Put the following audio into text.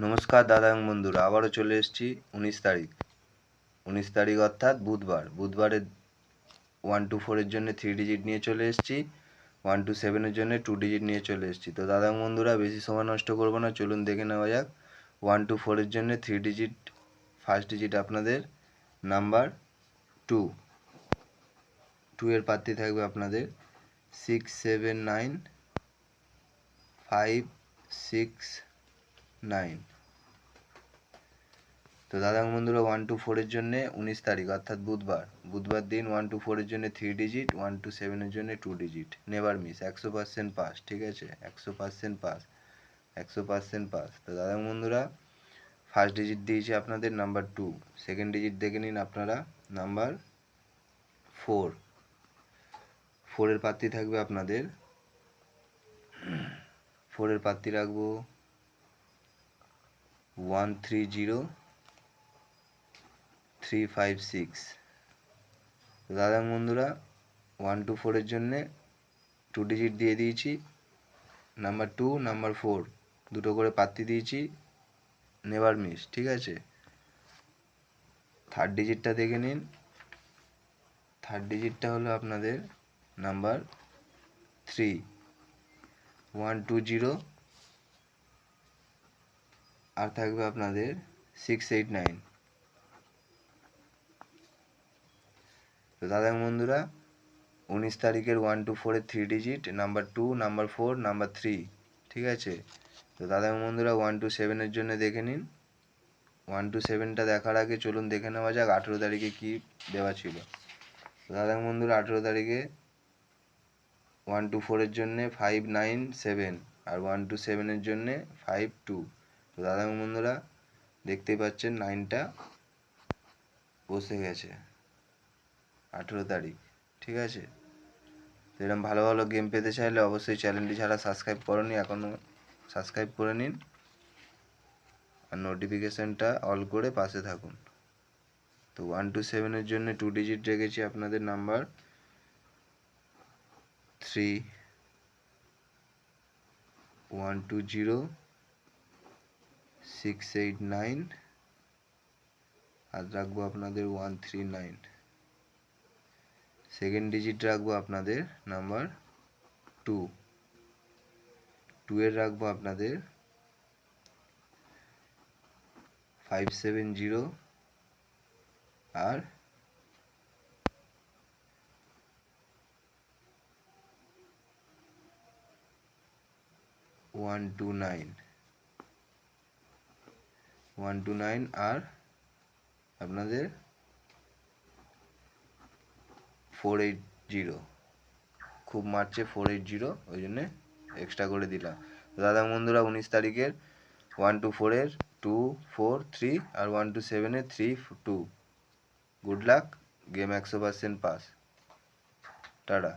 নমস্কার দাদা এবং বন্ধুরা, আবারও চলে এসেছি 19 তারিখ অর্থাৎ বুধবারে 1 to 4 জন্য 3 ডিজিট নিয়ে চলে এসেছি, 1 to 7 জন্য 2 ডিজিট নিয়ে চলে এসেছি। তো দাদা এবং বন্ধুরা, বেশি সময় নষ্ট করবো না, চলুন দেখে নেওয়া যাক। 1 to 4 জন্য 3 ডিজিট, ফার্স্ট ডিজিট আপনাদের নাম্বার 2, 2 এর প্রার্থী থাকবে আপনাদের 679569। তো দাদা বন্ধুরা, 1 to 4 জন্য 19 তারিখ অর্থাৎ বুধবার দিন 1 to 4 জন্য 3 ডিজিট, 1 to 7 জন্য 2 ডিজিট, নেভার মিস, 100% পাস। ঠিক আছে, 100% পাস, 100% পাস। তো দাদা বন্ধুরা, ফার্স্ট ডিজিট দিয়েছে আপনাদের নাম্বার 2, সেকেন্ড ডিজিট দেখে নিন আপনারা নাম্বার 4, 4 এর প্রার্থী থাকবে আপনাদের 4 এর প্রার্থী রাখবো 130356। তো দাদা বন্ধুরা, 1 to 4 জন্য 2 ডিজিট দিয়ে দিয়েছি, নাম্বার 2 নাম্বার 4 দুটো করে প্রার্থী দিয়েছি, নেভার মিস। ঠিক আছে, থার্ড ডিজিটটা দেখে নিন। থার্ড ডিজিটটা হলো আপনাদের নাম্বার 3120, আর থাকবে আপনাদের 689। তো দাদা বন্ধুরা, 19 তারিখের 1 to 4 3 digit number 2 number 4 number 3। ঠিক আছে, তো দাদা বন্ধুরা 1 to 7 জন্য দেখে নিন। 1 to 7টা দেখার আগে চলুন দেখে নেওয়া যাক 18 তারিখে কি দেওয়া ছিল। তো দাদা বন্ধুরা, 18 তারিখে 1 to 4 জন্য 597 আর 1 to 7 জন্য 52। তো দাদা বন্ধুরা দেখতেই পাচ্ছেন 9টা বসে গেছে 18 তারিখ। ঠিক আছে, তো এরকম ভালো ভালো গেম পেতে চাইলে অবশ্যই চ্যানেলটি যারা সাবস্ক্রাইব করনি এখনও সাবস্ক্রাইব করে নিন, আর নোটিফিকেশানটা অল করে পাশে থাকুন। তো 1 to 7 জন্য 2 ডিজিট রেখেছি আপনাদের নাম্বার 3120 689, আর রাখবো আপনাদের 139। সেকেন্ড ডিজিট রাখবো আপনাদের নাম্বার 2, 2 এর রাখবো আপনাদের 570 আর 129 আর আপনাদের 480। খুব মারছে 480, ওই জন্যে এক্সট্রা করে দিলাম। দাদা বন্ধুরা, 19 তারিখের 1 to 4 এর 2 4 3 আর 1 to 7 এর 3 2। Good luck, game 100% pass. Tata.